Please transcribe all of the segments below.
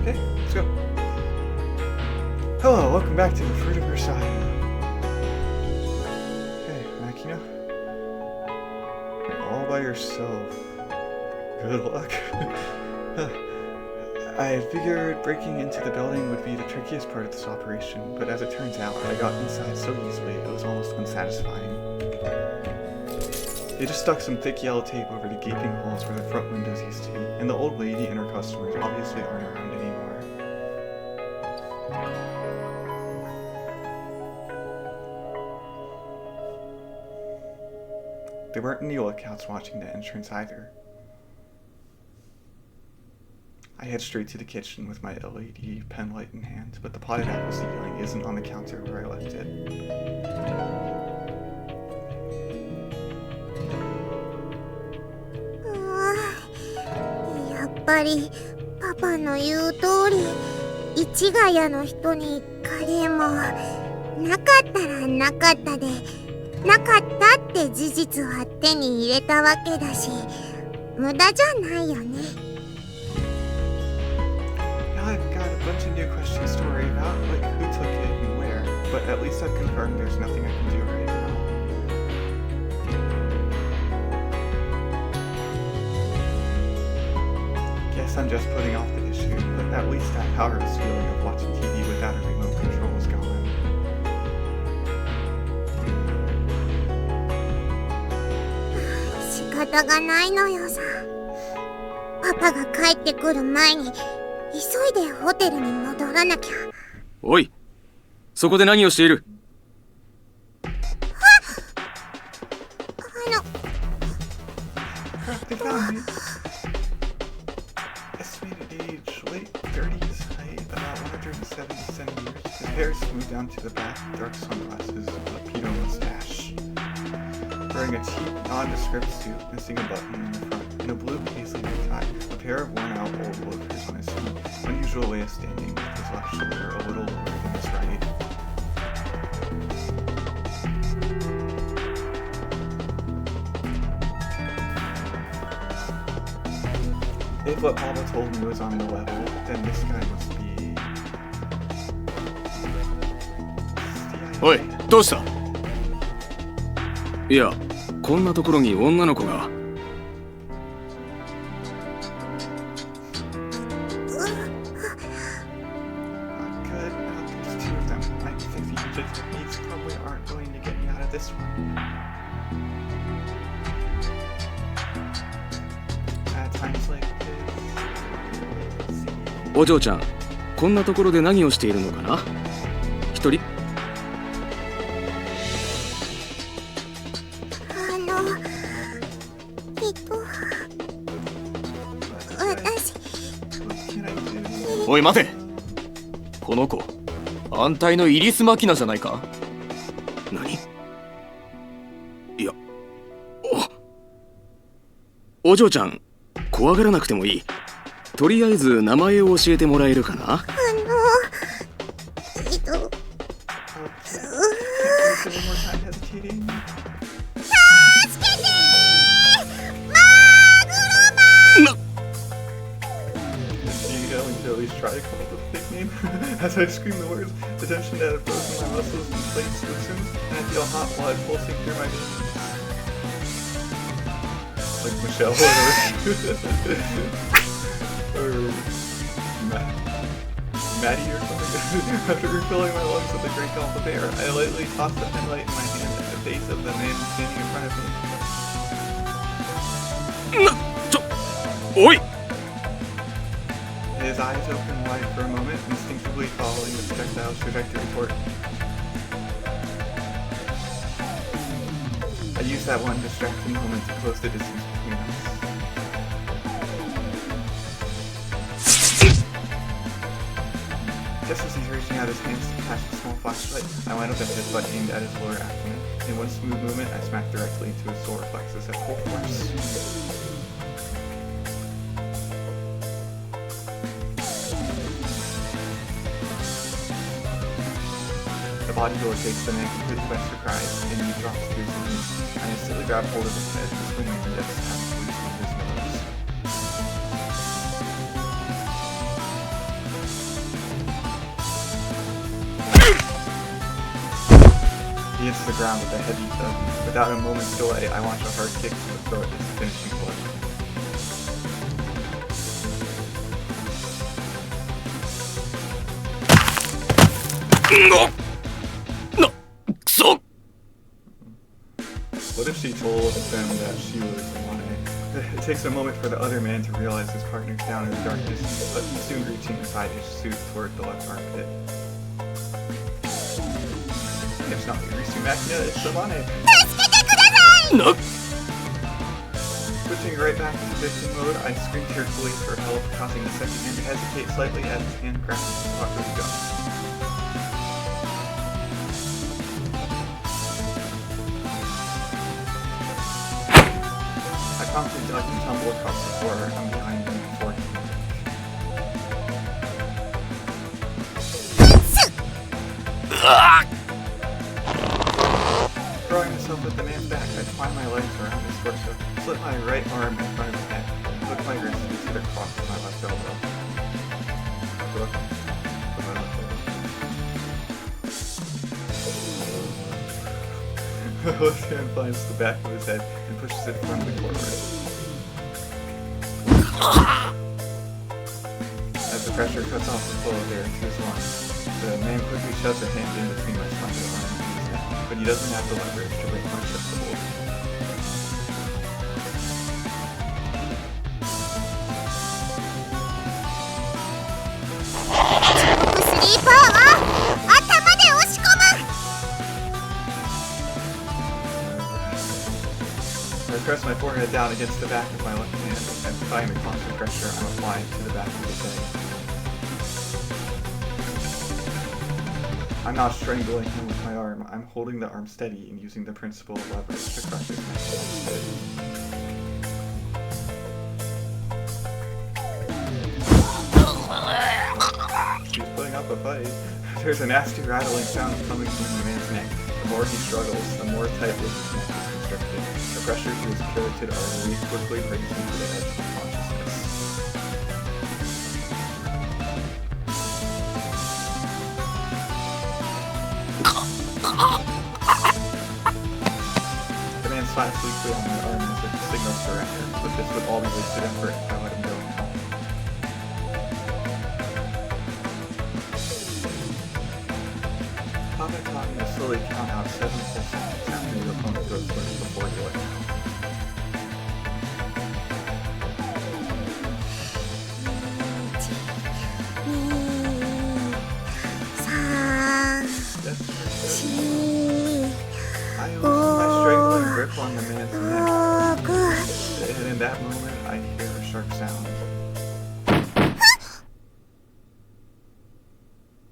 Okay, let's go. Hello, welcome back to the Fruit of Grisaia. Hey, Makina. All by yourself. Good luck. I figured breaking into the building would be the trickiest part of this operation, but as it turns out, I got inside so easily it was almost unsatisfying. They just stuck some thick yellow tape over the gaping holes where the front windows used to be, and the old lady and her customers obviously aren't around anymore. There weren't any lookouts watching the entrance either. I head straight to the kitchen with my LED pen light in hand, but the potted apple seedling isn't on the counter where I left it. やっぱりパパの言う通り、市ヶ谷の人にカレーもなかったらなかったで、なかったって事実は手に入れたわけだし、無駄じゃないよね。Now I've got a bunch of new questions to worry about, like who took it and where, but at least I've confirmed there's nothing I can do right now. Guess I'm just putting off the issue, but at least that powerless feeling of watching TV without a remote control is gone. 仕方がないのよさ。パパが帰ってくる前に急いでホテルに戻らなきゃ。おい、そこで何をしている？They found me. Estimated age, late 30s, height about 170 centimeters. His hair smoothed down to the back, dark sunglasses, a pedo mustache. Wearing a cheap, nondescript suit, missing a button in the front, and a blue paisley necktie, a pair of worn-out old loafers on his feet, unusual way of standing, with his left shoulder a little lower than his right. If what Papa told me was on the level, then this guy must be... おい、どうした？いや、こんなところに女の子が。Good, there's two of them. My 50 techniques probably aren't going to get me out of this one. At times like this... お嬢ちゃん、こんなところで何をしているのかな？一人？私。おい待て。この子、安泰のイリスマキナじゃないか？何？いや、お嬢ちゃん、怖がらなくてもいい。とりあえず名前を教えてもらえるかな？Try to come up with a fake name. As I scream the words, the tension that had frozen my muscles and plates loosens, and I feel hot blood pulsing through my veins. Like Michelle or Maddie or something. After refilling my lungs with a great gulp of air, I lightly tossed the headlight in my hand at the face of the man standing in front of me. Oi! His eyes opened wide for a moment, instinctively following the projectile's trajectory toward me. I used that one distracting moment to close the distance between us. Just as he's reaching out his hands to catch the small flashlight, I wound up at his butt aimed at his lower abdomen. In one smooth movement, I smacked directly into his solar plexus at full force. The body door takes the man completely by surprise, and he drops to his knees. I instantly grab hold of his head, swinging my lips out loosening his nose. He hits the ground with a heavy thud. Without a moment's delay, I launch a hard kick to the throat as a finishing blow. No! So! What if she told them that she was Amane? It takes a moment for the other man to realize his partner's down in the darkness, but he's soon reaching inside his suit toward the left armpit. It's not Grisaia Makina, it's Amane. No! Switching right back to victim mode, I scream tearfully for help, causing the second man to hesitate slightly as his hand grasps the lock of the gun. I promptly duck and tumble across the floor. I'm behind him before he Throwing myself at the man's back, I twine my legs around his torso, slip my right arm in front of his neck, and hook my wrist into the cross of my left elbow. Hook of my left elbow. The left hand finds the back of his head and pushes it firmly forward. As the pressure cuts off the flow of air into his lungs, the man quickly shoves a hand in between my spongy arm and his neck, but he doesn't have the leverage to break my chest to hold. I press my forehead down against the back of my left hand, amplifying the constant pressure I'm applying to the back of his head. I'm not strangling him with my arm, I'm holding the arm steady and using the principle of leverage to crush his neck instead. He's putting up a fight. There's a nasty rattling sound coming from the man's neck. The more he struggles, the more tightly his neck is constricted. The pressure to his carotid artery quickly brings him to the edge of consciousness. The man slaps weakly on my arm as if to signal surrender, but this would all be wasted effort if I let him go now. Papa taught me to slowly count out 7 full seconds after your opponent goes first before you let go. That's I loosen my strangling grip on the man's neck, and in that moment I hear a sharp sound.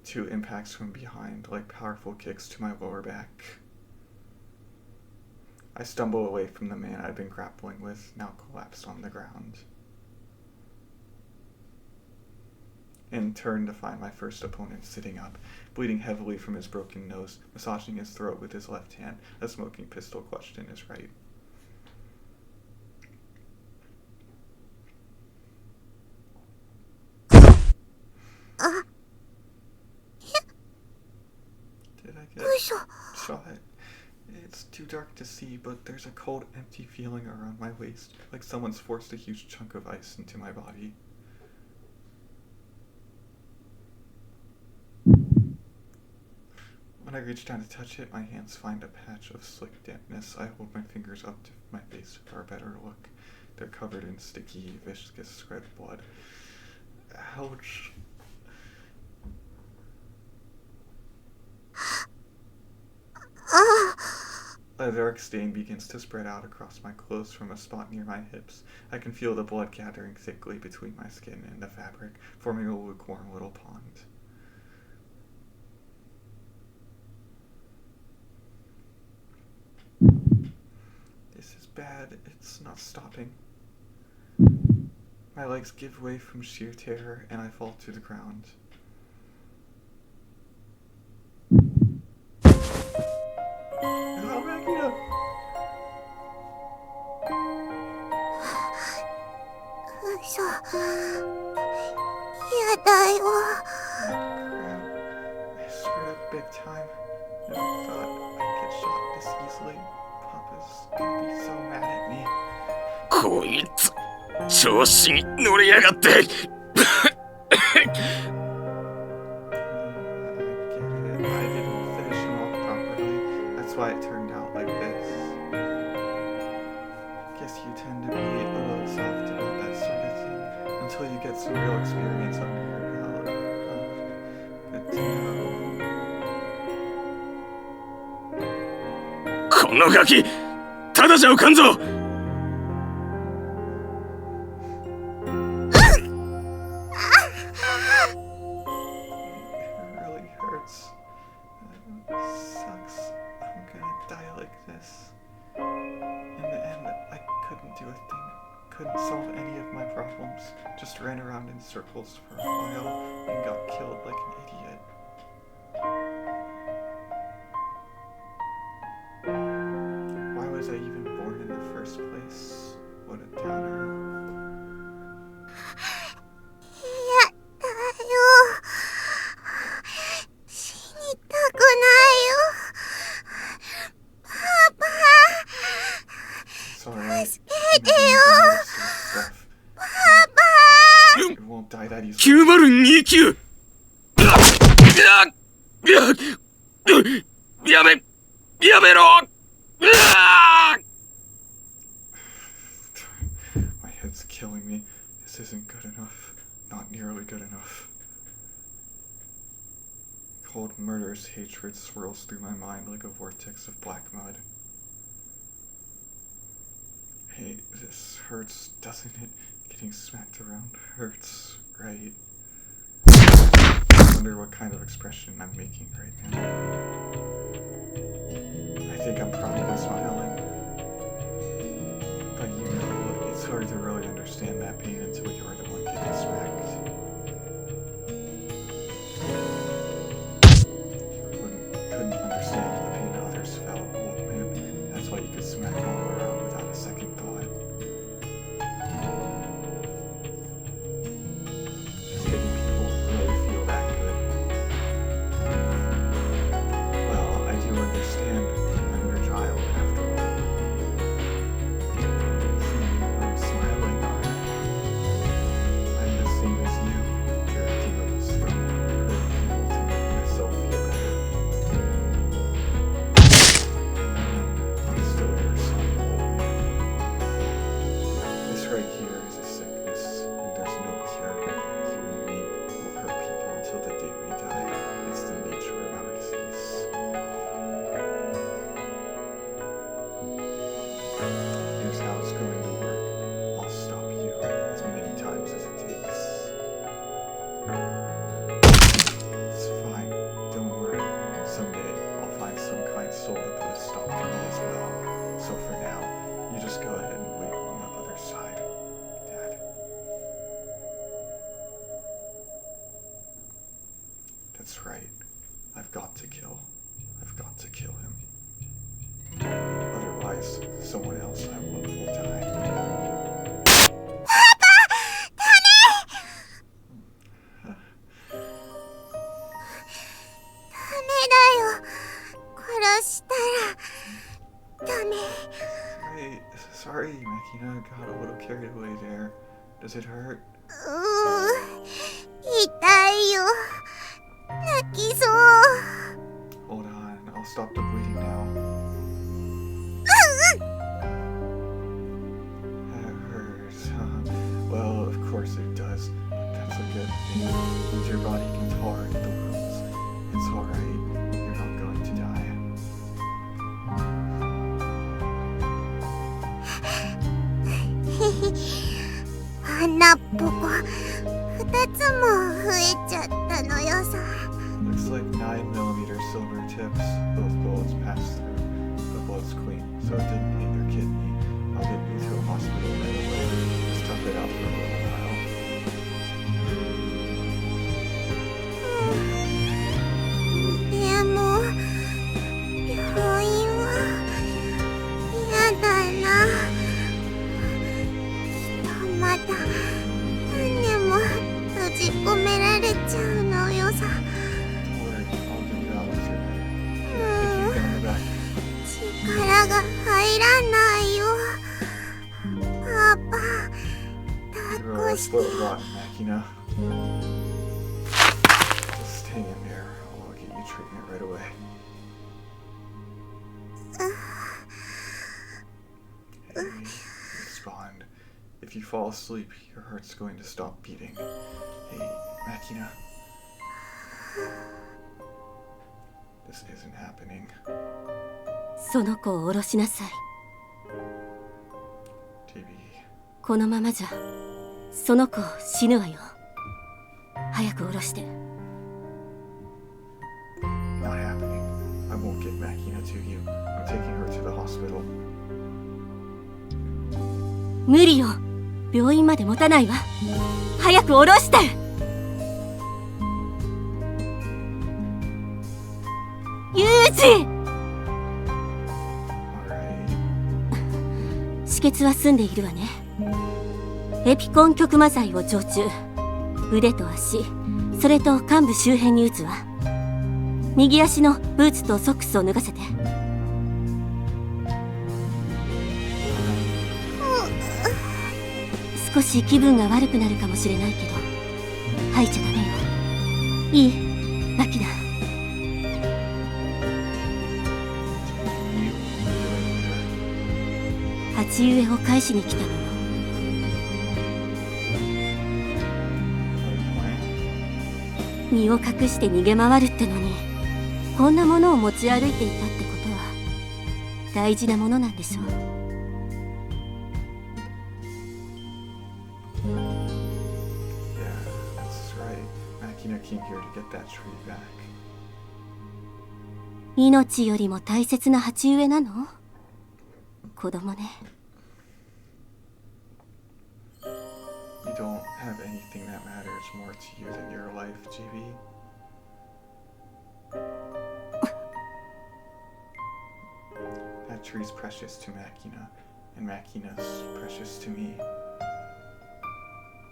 2 impacts from behind, like powerful kicks to my lower back. I stumble away from the man I'd been grappling with, now collapsed on the ground, and turn to find my first opponent sitting up, bleeding heavily from his broken nose, massaging his throat with his left hand, a smoking pistol clutched in his right. Did I get shot? It's too dark to see, but there's a cold, empty feeling around my waist, like someone's forced a huge chunk of ice into my body. When I reach down to touch it, my hands find a patch of slick dampness. I hold my fingers up to my face for a better look. They're covered in sticky, viscous red blood. Ouch. A dark stain begins to spread out across my clothes from a spot near my hips. I can feel the blood gathering thickly between my skin and the fabric, forming a lukewarm little pond. This is bad. It's not stopping. My legs give way from sheer terror, and I fall to the ground. Oh, Makina! 嘘。やだよ。Crap. I screwed up big time. Never thought I'd get shot こいつ調子に乗りやがって。I get it. I didn't finish him off properly. That's why it turned out like this. Guess you tend to be a little soft about that sort of thing until you get some real experience under your belt. Good to know. このガキただじゃおかんぞ。Sucks. I'm gonna die like this. In the end, I couldn't do a thing. Couldn't solve any of my problems. Just ran around in circles for a while and got killed like an idiot. Why was I even born in the first place? What a downer. やだよ。死にたくないよ。パパ。 Sorry. 助けてよ。パパ。 It won't die that easily. 9029。やめろ。My head's killing me. This isn't good enough. Not nearly good enough. Cold murderous hatred swirls through my mind like a vortex of black mud. Hey, this hurts, doesn't it? Getting smacked around hurts, right? I wonder what kind of expression I'm making right now. I think I'm probably smiling. But you know, it's hard to really understand that pain until you're the one getting smacked. Couldn't understand the pain others felt, old man. That's why you could smack all around without a second thought. Does hitting people really feel that good? Well, I do understand. I'm your child, after all. See, I'm smiling, aren't I? I'm the same as you. You're a demons from hurting people to make myself feel better. I'm still your son, old man. This right here is a sickness, and there's no cure. You and me will hurt people until the day we die. It's the nature of our disease. Here's how it's going to work. I'll stop you as many times as it takes. It's fine. Don't worry. Someday I'll find some kind soul to put a stop to me as well. So for now, you just go ahead and wait on the other side, Dad. That's right. I've got to kill. I've got to kill him. Otherwise, someone else I love will die. Hey, sorry, Makina. Got a little carried away there. Does it hurt? 痛いよ。泣きそう。 Hold on. I'll stop the bleeding now. That hurts, huh? Well, of course it does. But that's a good thing. It means your body can tolerate the wounds. It's alright. You're not going to die. 穴っぽこ2つも増えちゃったのよさ。 Looks like 9mm silver tips. Both bullets passed through. The blood's clean, so it didn't hit your kidney. I'll get you to a hospital right away. Just tough it out for a little while. でも病院は嫌だな。また何年も閉じ込められちゃうのよさ。Don't worry, I'll get you out once you're better. も Makina. Just stay in there. I'll get you treatment right away. Hey, respond. If you fall asleep, your heart's going to stop beating. Hey, Makina. This isn't happening. その子を下ろしなさい。 TV. このままじゃその子死ぬわよ。早く下ろして。 Not happening. I won't get Makina to you. I'm taking her to the hospital. 無理よ。病院まで持たないわ。早く下ろして。ユージ。 止血は済んでいるわね。エピコン極麻剤を常駐。腕と足、それと患部周辺に打つわ。右足のブーツとソックスを脱がせて。少し気分が悪くなるかもしれないけど吐いちゃダメよ。いい？マキナ。鉢植えを返しに来たのよ。身を隠して逃げ回るってのに、こんなものを持ち歩いていたってことは大事なものなんでしょう。 Makina came here to get that tree back. 命よりも大切な鉢植えなの？子供ね。 You don't have anything that matters more to you than your life, GB. That tree's precious to Makina, and Makina's precious to me.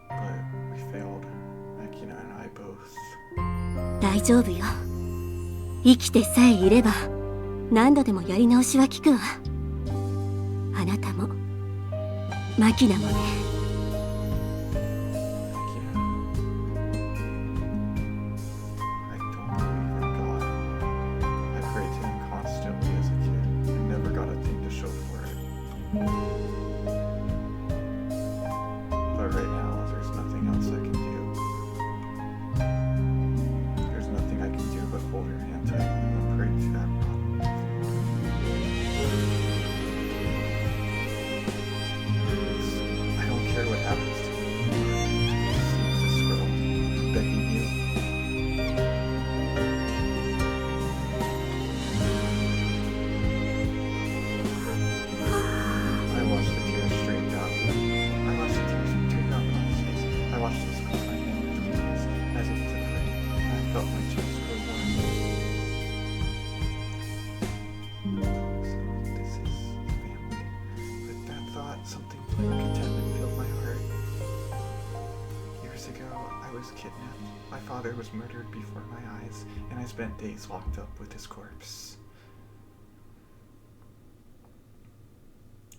But we failed. Makina and I both. 大丈夫よ。生きてさえいれば何度でもやり直しは効くわ。あなたもマキナもね。 But right now, there's nothing else I can do. There's nothing I can do but hold your hand tightly and pray to that rock. Please, I don't care what happens to me anymore. Save this girl. I'm begging you. I watched the tears stream down. I watched the tears stream down on his face. I watched him squeeze my hand between his as if to pray, and I felt my chest grow warm. So this is family. With that thought, something like contentment filled my heart. Years ago, I was kidnapped. My father was murdered before my eyes, and I spent days locked up with his corpse.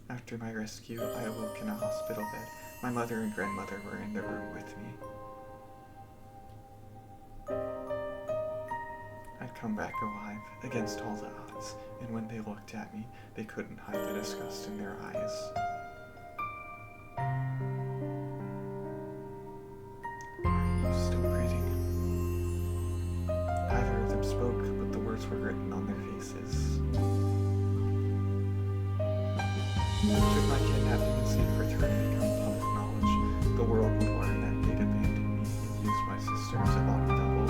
After my rescue, I awoke in a hospital bed. My mother and grandmother were in the room with me. I'd come back alive, against all the odds, and when they looked at me, they couldn't hide the disgust in their eyes. Are you still breathing? Neither of them spoke, but the words were written on their faces. Should my kidnapping and safe return become public knowledge, the world would learn that they'd abandoned me and used my sister as a body double.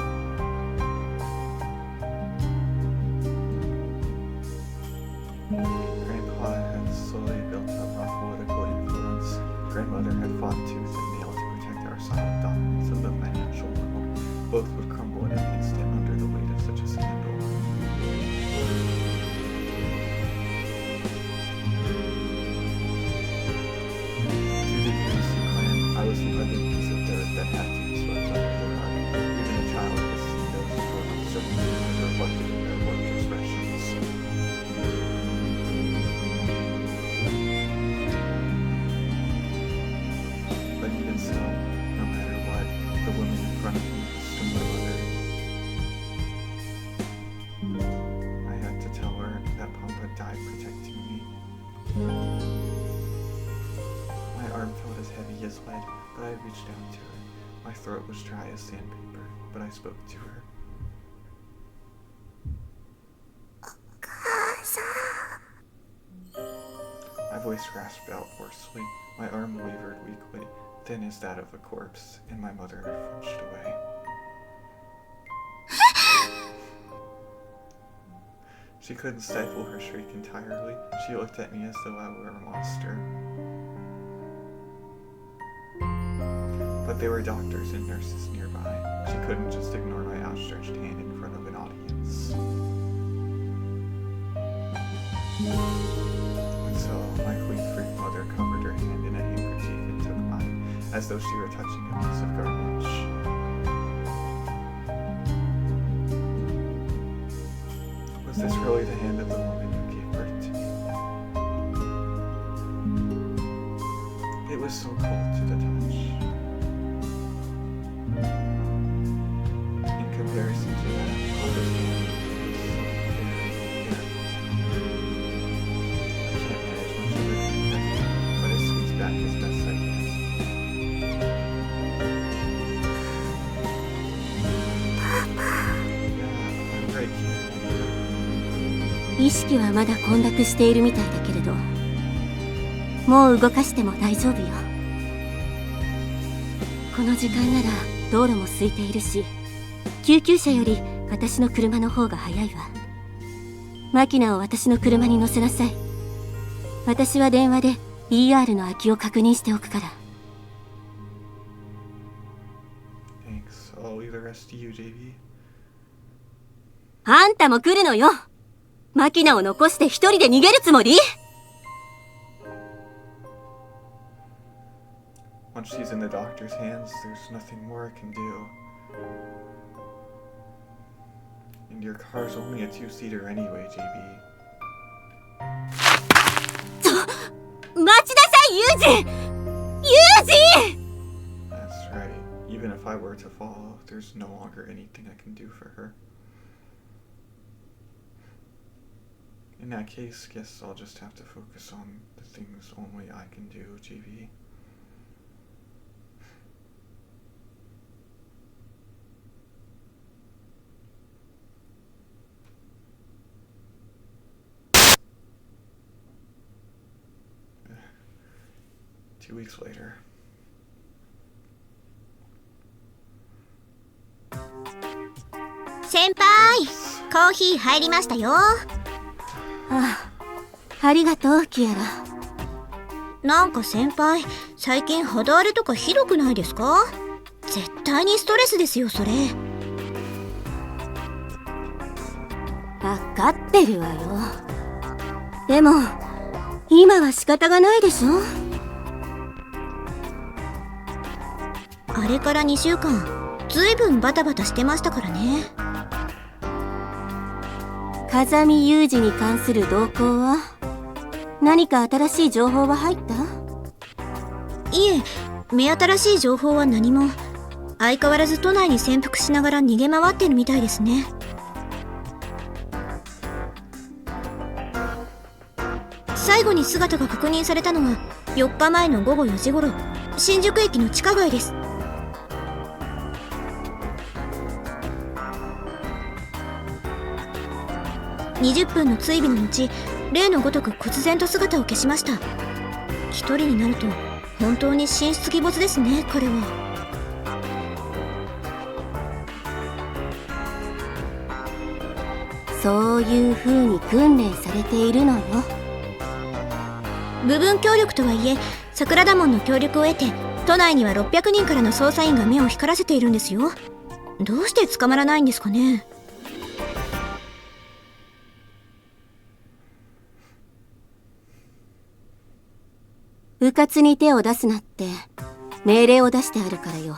Grandpa had slowly built up our political influence. Grandmother had fought tooth and nail to protect our solid dominance of the financial world. Both would crumble in an instant under the weight of such a scandal. I was the ugly piece of dirt that had to be swept under the rug. Even a child could see those short uncertainties reflected in their warped expressions. But even so, no matter what, reached out to her. My throat was dry as sandpaper, but I spoke to her. 母さん。 My voice rasped out hoarsely. My arm wavered weakly, thin as that of a corpse, and my mother flinched away. She couldn't stifle her shriek entirely. She looked at me as though I were a monster. But there were doctors and nurses nearby. She couldn't just ignore my outstretched hand in front of an audience. And so, my queen-freak mother covered her hand in a handkerchief and took mine, as though she were touching a piece of garbage. Was this really the hand of the woman who gave birth to me? It was so cold to the touch. In comparison to that, mother's hand was so very, I can't manage much of it, but it squeezed back as best I can. Yeah, I'm right here. 意識はまだ混濁しているみたいだけれど、もう動かしても大丈夫よ。この時間なら道路も空いているし、救急車より私の車の方が早いわ。マキナを私の車に乗せなさい。私は電話で ER の空きを確認しておくから。 Thanks. I'll leave the rest to you, JB. あんたも来るのよ。マキナを残して一人で逃げるつもり？ Once she's in the doctor's hands, there's nothing more I can do. And your car's only a two-seater anyway, JB. 待ちなさい、ユージ！ユージ！ That's right. Even if I were to fall, there's no longer anything I can do for her. In that case, guess I'll just have to focus on the things only I can do, JB. Two weeks later. 先輩、コーヒー入りましたよ。ありがとう、キアラ。なんか先輩、最近肌荒れとかひどくないですか？絶対にストレスですよ、それ。わかってるわよ。でも今は仕方がないでしょ。あれから2週間、ずいぶんバタバタしてましたからね。風見雄二に関する動向は何か新しい情報は入った？いえ、目新しい情報は何も。相変わらず都内に潜伏しながら逃げ回ってるみたいですね。最後に姿が確認されたのは4日前の午後4時頃、新宿駅の地下街です。20分の追尾の後、例のごとく忽然と姿を消しました。一人になると本当に神出鬼没ですね、彼は。そういう風に訓練されているのよ。部分協力とはいえ、桜田門の協力を得て都内には600人からの捜査員が目を光らせているんですよ。どうして捕まらないんですかね。迂闊に手を出すなって命令を出してあるからよ。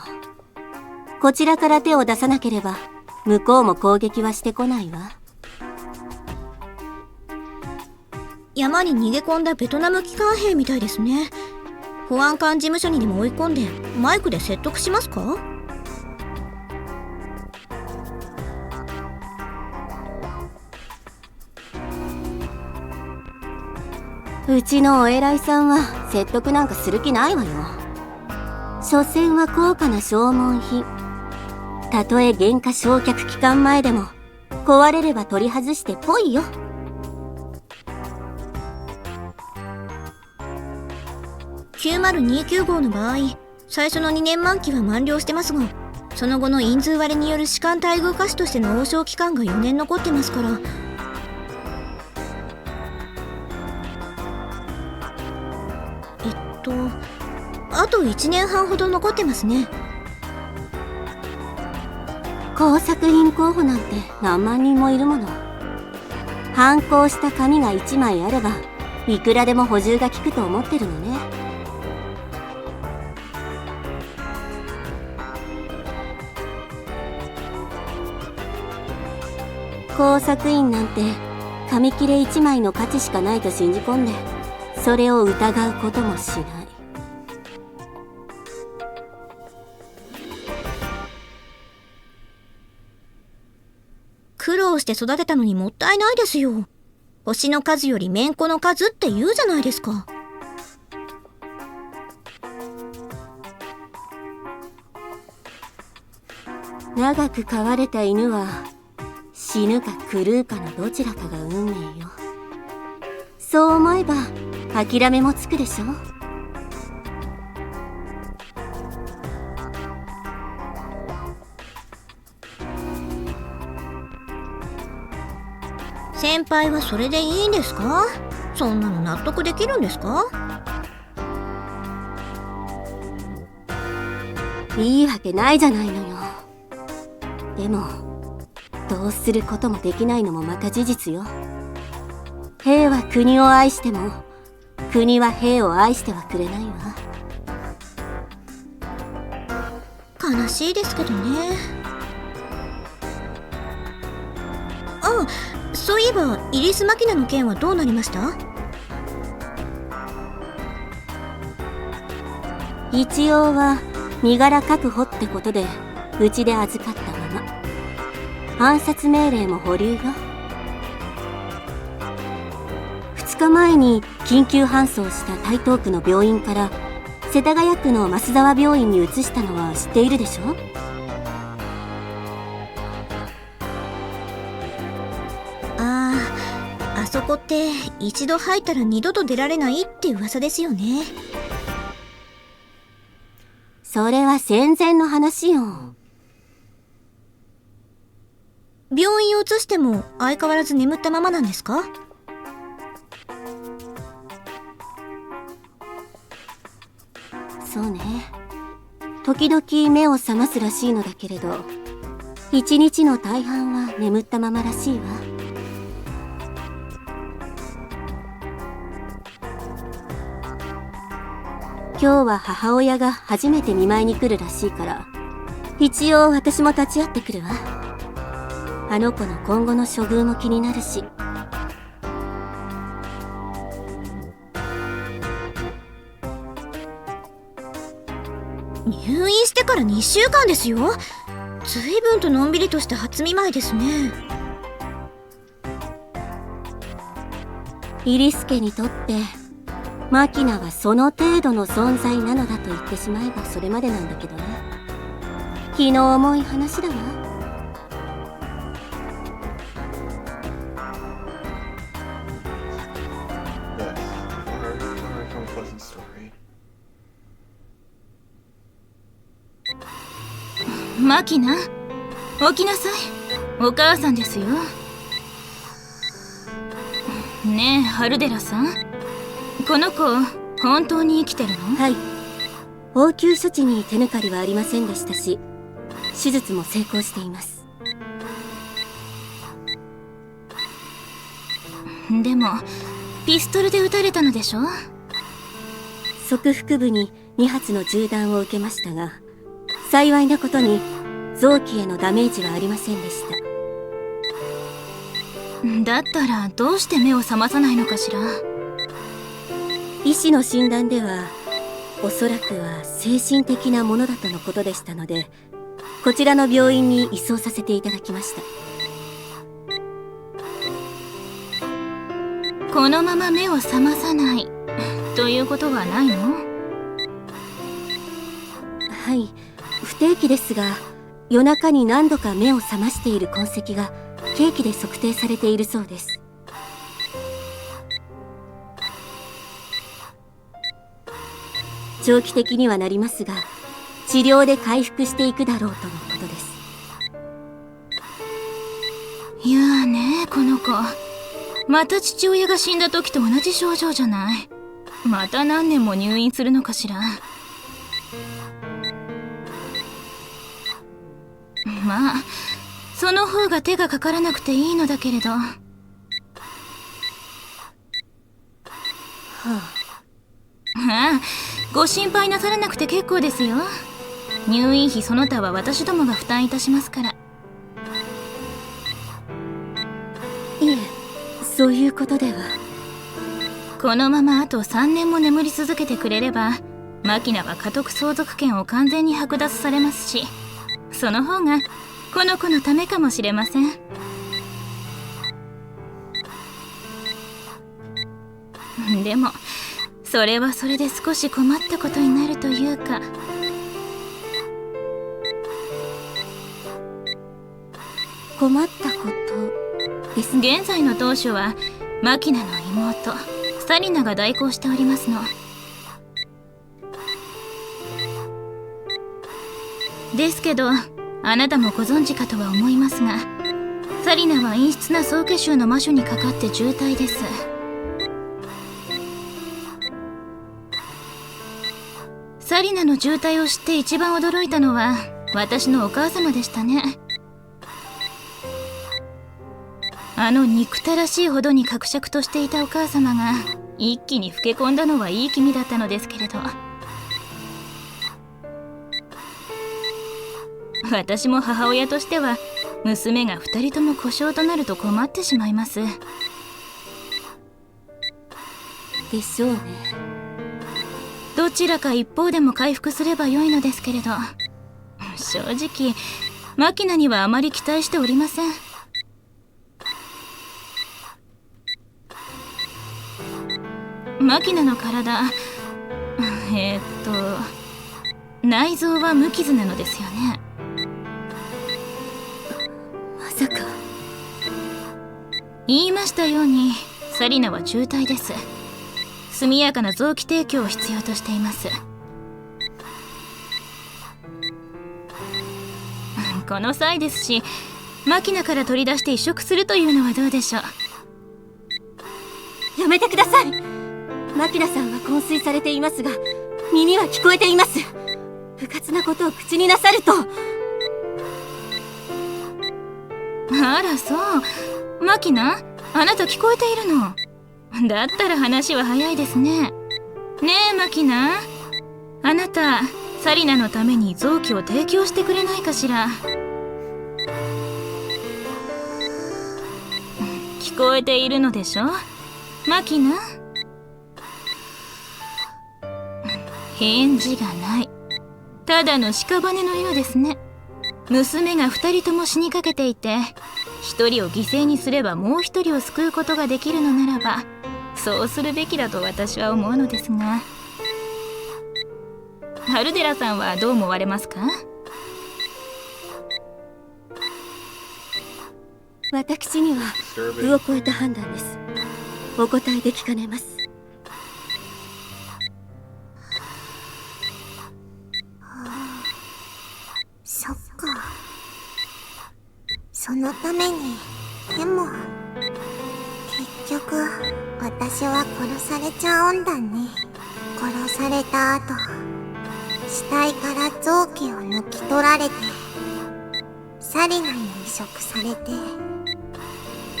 こちらから手を出さなければ向こうも攻撃はしてこないわ。山に逃げ込んだベトナム機関兵みたいですね。保安官事務所にでも追い込んでマイクで説得しますか？うちのお偉いさんは説得なんかする気ないわよ。所詮は高価な消耗品。たとえ原価償却期間前でも壊れれば取り外してぽいよ。9029号の場合、最初の2年満期は満了してますが、その後の因数割れによる士官待遇下士としての応召期間が4年残ってますから。あと1年半ほど残ってますね。工作員候補なんて何万人もいるもの。反抗した紙が1枚あればいくらでも補充が効くと思ってるのね。工作員なんて紙切れ1枚の価値しかないと信じ込んで、それを疑うこともしない。苦労して育てたのにもったいないですよ。星の数よりめんこの数って言うじゃないですか。長く飼われた犬は死ぬか狂うかのどちらかが運命よ。そう思えば諦めもつくでしょ。先輩はそれでいいんですか？そんなの納得できるんですか？いいわけないじゃないのよ。でもどうすることもできないのもまた事実よ。兵は国を愛しても国は兵を愛してはくれないわ。悲しいですけどね。あ、そういえばイリス・マキナの件はどうなりました？一応は身柄確保ってことでうちで預かったまま。暗殺命令も保留よ。2日前に緊急搬送した台東区の病院から世田谷区の増沢病院に移したのは知っているでしょ？あそこって一度入ったら二度と出られないって噂ですよね。それは戦前の話よ。病院を移しても相変わらず眠ったままなんですか？そうね。時々目を覚ますらしいのだけれど、一日の大半は眠ったままらしいわ。今日は母親が初めて見舞いに来るらしいから、一応私も立ち会ってくるわ。あの子の今後の処遇も気になるし。入院してから2週間ですよ。随分とのんびりとした初見舞いですね。イリス家にとってマキナはその程度の存在なのだと言ってしまえばそれまでなんだけどね。気の重い話だわ。マキナ、起きなさい。お母さんですよ。ねえ、ハルデラさん、この子本当に生きてるの？はい。応急処置に手抜かりはありませんでしたし、手術も成功しています。でもピストルで撃たれたのでしょ？側腹部に2発の銃弾を受けましたが、幸いなことに臓器へのダメージはありませんでした。だったらどうして目を覚まさないのかしら？医師の診断ではおそらくは精神的なものだとのことでしたので、こちらの病院に移送させていただきました。このまま目を覚まさないということはないの？はい、不定期ですが夜中に何度か目を覚ましている痕跡が計器で測定されているそうです。長期的にはなりますが治療で回復していくだろうとのことです。いやーね、この子また父親が死んだ時と同じ症状じゃない。また何年も入院するのかしら。まあその方が手がかからなくていいのだけれど。はあ、ああ、ご心配なさらなくて結構ですよ。入院費その他は私どもが負担いたしますから。いえ、そういうことでは。このままあと3年も眠り続けてくれればマキナは家督相続権を完全に剥奪されますし、その方がこの子のためかもしれません。でもそれはそれで少し困ったことになるというか。困ったことです。現在の当主はマキナの妹サリナが代行しておりますの。ですけどあなたもご存知かとは思いますが、サリナは陰湿な宗家衆の魔女にかかって重体です。サリナの重体を知って一番驚いたのは私のお母様でしたね。あの憎たらしいほどに癪癪としていたお母様が一気に老け込んだのはいい気味だったのですけれど、私も母親としては娘が2人とも故障となると困ってしまいます。でしょうね。どちらか一方でも回復すればよいのですけれど、正直マキナにはあまり期待しておりません。マキナの体、内臓は無傷なのですよね。まさか。言いましたようにサリナは重体です。速やかな臓器提供を必要としています。この際ですしマキナから取り出して移植するというのはどうでしょう。やめてください。マキナさんは昏睡されていますが耳は聞こえています。不活なことを口になさると。あらそう、マキナ、あなた聞こえているの。だったら話は早いですね。ねえマキナ、あなたサリナのために臓器を提供してくれないかしら。聞こえているのでしょマキナ。返事がない。ただの屍のようですね。娘が2人とも死にかけていて、1人を犠牲にすればもう1人を救うことができるのならばそうするべきだと私は思うのですが、ハルデラさんはどう思われますか？私には部を超えた判断です。お答えできかねます。そっか。そのために。でも結局私は殺されちゃうんだね。殺された後死体から臓器を抜き取られてサリナに移植されて、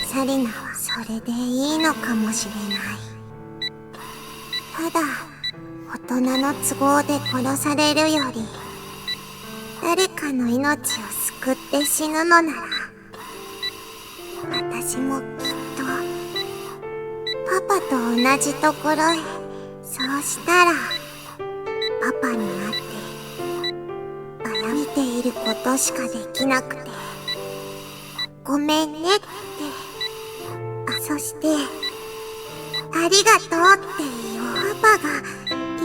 サリナはそれでいいのかもしれない。ただ大人の都合で殺されるより誰かの命を救って死ぬのなら、私もきっとパパと同じところへ。そうしたらパパに会って見ていることしかできなくてごめんねって、そしてありがとうって言おう。パパが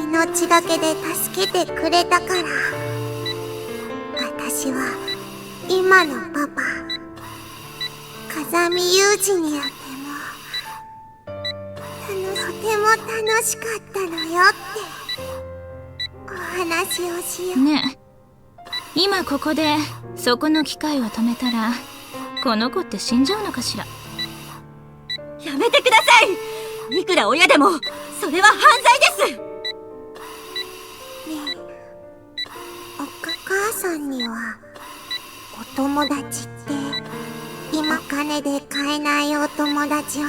命がけで助けてくれたから私は今のパパ風見雄二によってとても楽しかったのよってお話をしよう。ねえ、今ここでそこの機械を止めたらこの子って死んじゃうのかしら。やめてください。いくら親でもそれは犯罪です。ねえ、お母さんにはお友達って今金で買えないお友達は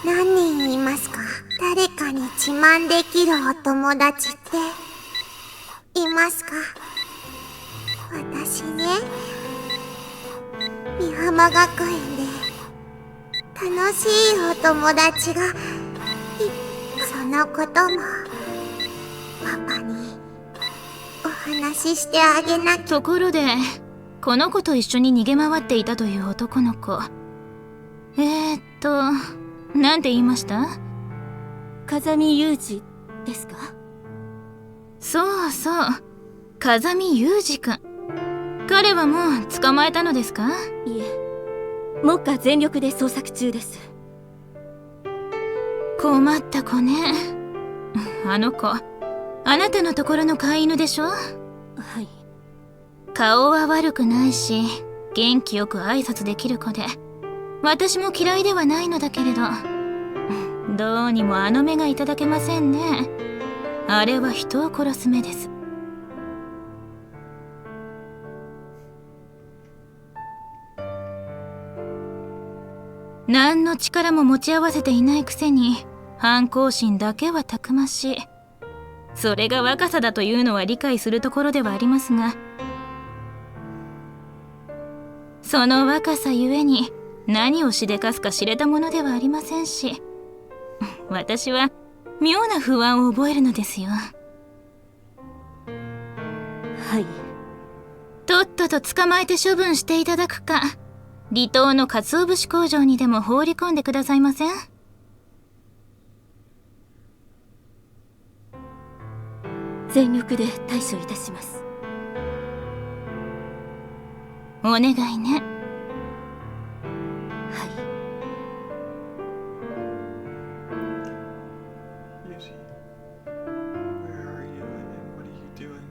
何人いますか？誰かに自慢できるお友達っていますか？私ね、美浜学園で楽しいお友達がそのこともパパにお話ししてあげなきゃ。ところでこの子と一緒に逃げ回っていたという男の子、なんて言いました？風見雄二ですか？そうそう、風見雄二くん。彼はもう捕まえたのですか？いえ、目下全力で捜索中です。困った子ね。あの子、あなたのところの飼い犬でしょ？はい。顔は悪くないし元気よく挨拶できる子で、私も嫌いではないのだけれど、どうにもあの目がいただけませんね。あれは人を殺す目です。何の力も持ち合わせていないくせに反抗心だけはたくましい。それが若さだというのは理解するところではありますが、その若さゆえに何をしでかすか知れたものではありませんし、私は妙な不安を覚えるのですよ。はい。とっとと捕まえて処分していただくか、離島の鰹節工場にでも放り込んでくださいません？全力で対処いたします。お願いね。はい。Yuji, where are you and what are you doing?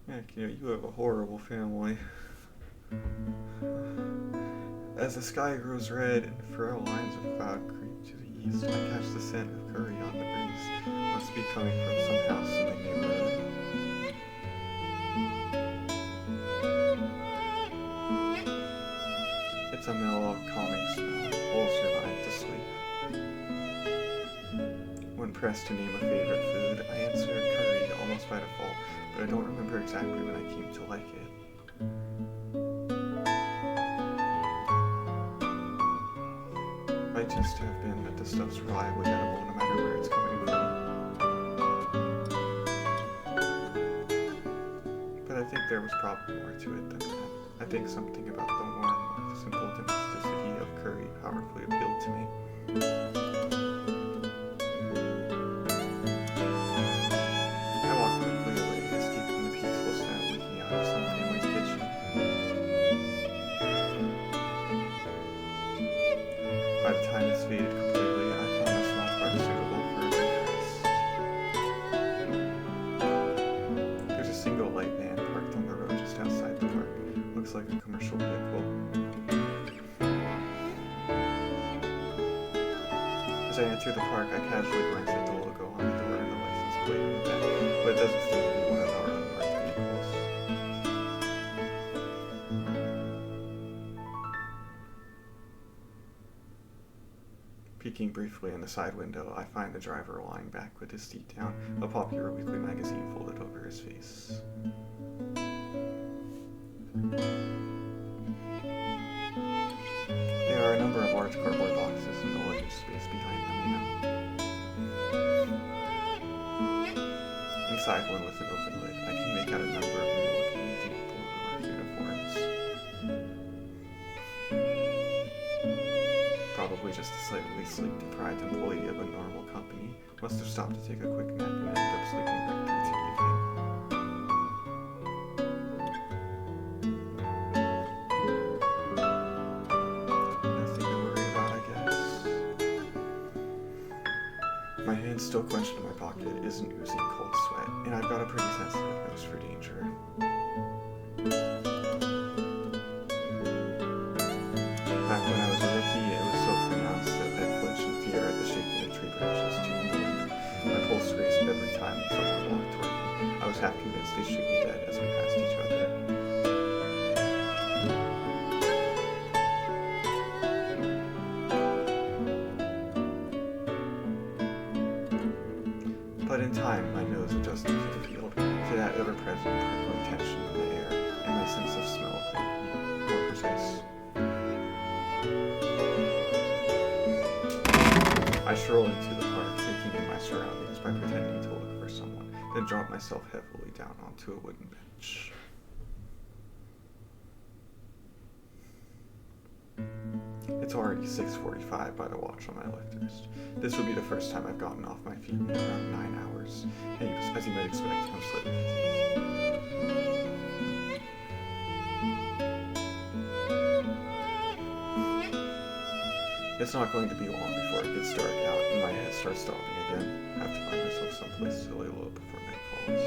Makina, you have a horrible family. As the sky grows red and furrow lines of cloud creep to the east, I catch the scent of curry on the breeze. Must be coming from some house in the neighborhood. It's a mellow, calming smell. Pulls your mind to sleep. When pressed to name a favorite food, I answer curry almost by default, but I don't remember exactly when I came to like it. Might just have been that the stuff's reliably edible no matter where it's coming from. But I think there was probably more to it than that. I think something about the warm, simple domesticity of curry powerfully appealed to me. I walked quickly away, escaping the peaceful scent leaking out of some family's kitchen. By the time it's faded completely, I found a small park suitable for a repast. There's a single light van parked on the road just outside the park. Looks like a commercial vehicle. As I enter the park, I casually glance at the logo on the door and the license plate in the back, but it doesn't seem to be one of our unmarked vehicles. Peeking briefly in the side window, I find the driver lying back with his seat down, a popular weekly magazine folded over his face. There are a number of large cardboard boxes in the luggage space behind the man. Inside one with an open lid, I can make out a number of new-looking deep blue uniforms. Probably just a slightly sleep-deprived employee of a normal company. Must have stopped to take a quick nap and ended up sleeping right through to evening. still clenched in my pocket, isn't oozing cold sweat, and I've got a pretty sensitive nose for danger. Back when I was a rookie, it was so pronounced that I'd flinch in fear at the shaking of tree branches to the wind. My pulse raced every time someone walked toward me. I was half convinced they'd shoot me dead as we passed each other. But in time, my nose adjusted to the field, to that ever-present prickling tension in the air, and my sense of smell could be more precise. I strolled into the park, taking in my surroundings by pretending to look for someone, then dropped myself heavily down onto a wooden bench. It's already 6:45 by the watch on my left wrist. This will be the first time I've gotten off my feet in around 9 hours. Hey, as you might expect, I'm slightly fatigued. It's not going to be long before it gets dark out and my head starts throbbing again. I have to find myself someplace to lay low before night falls.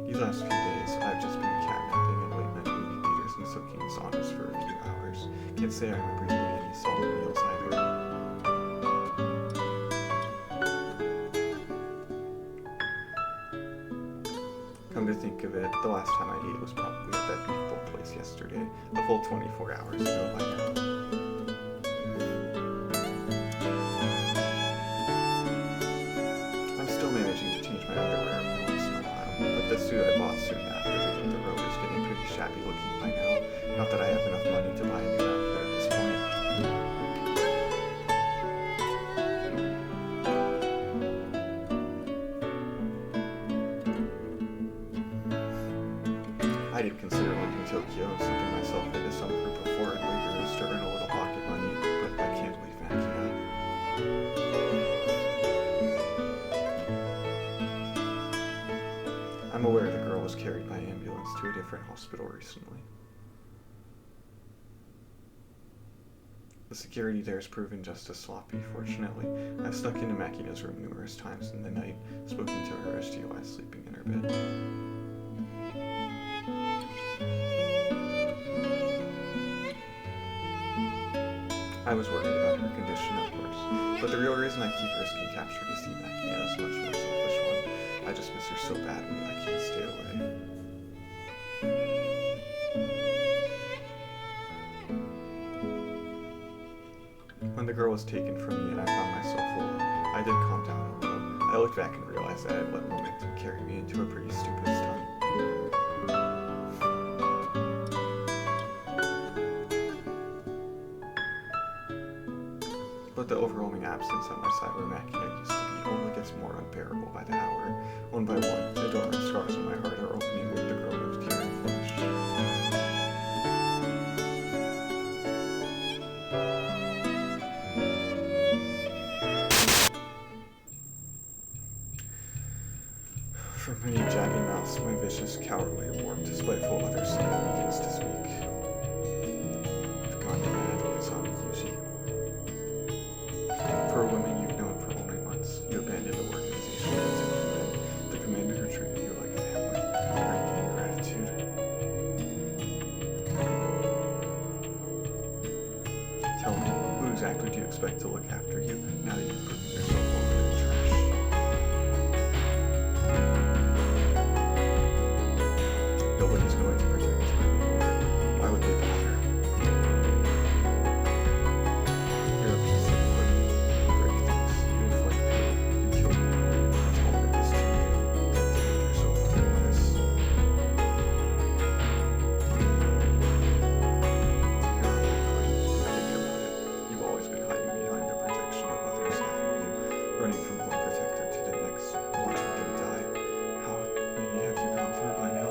These last few days, I've just been catnapping in late night movie theaters and soaking in saunas for a few hours. Can't say I remember eating any solid meals either. Come to think of it, the last time I ate was probably at that beef bowl place yesterday, a full 24 hours ago by now. I'm still managing to change my underwear every once in a while, but the suit I bought soon after we hit the road is getting pretty shabby looking by now. Not that I have enough money to buy a new outfit at this point. I did consider leaving Tokyo and slipping myself into some group of foreign laborers to earn a little pocket money, but I can't leave Makina. I'm aware the girl was carried by ambulance to a different hospital recently. The security there has proven just as sloppy, fortunately. I've snuck into Makina's room numerous times in the night, spoken to her as she lies sleeping in her bed. I was worried about her condition, of course, but the real reason I keep risking capture to see Makina is a much more selfish one. I just miss her so badly, I can't stay away. When the girl was taken from me and I found myself alone, I did calm down a little. I looked back and realized that I had let momentum carry me into a pretty stupid stunt. But the overwhelming absence on my side where Makina used to be only gets more unbearable by the hour. One by one, the dormant scars on my heart are opening with the girl of tear and flesh. From many jagged mouths, my vicious, cowardly, warped, spiteful other self begins to speak. You've gone mad, Grisaia. For a woman you've known for only months, you abandoned the organization that took you in, the commander who treated you like family, never gained gratitude. Tell me, who exactly do you expect to look after you now that you've proven yourself over the trash? Nobody's going to protect you anymore. Why would they bother? You're a piece of wood. You break things. You inflict pain. You kill people. That's all there is to you. That didn't yourself otherwise. You're a weakling. I think about it. You've always been hiding behind the protection of others, haven't you? Running from one protector to the next, watching them die. How many have you gone through by now?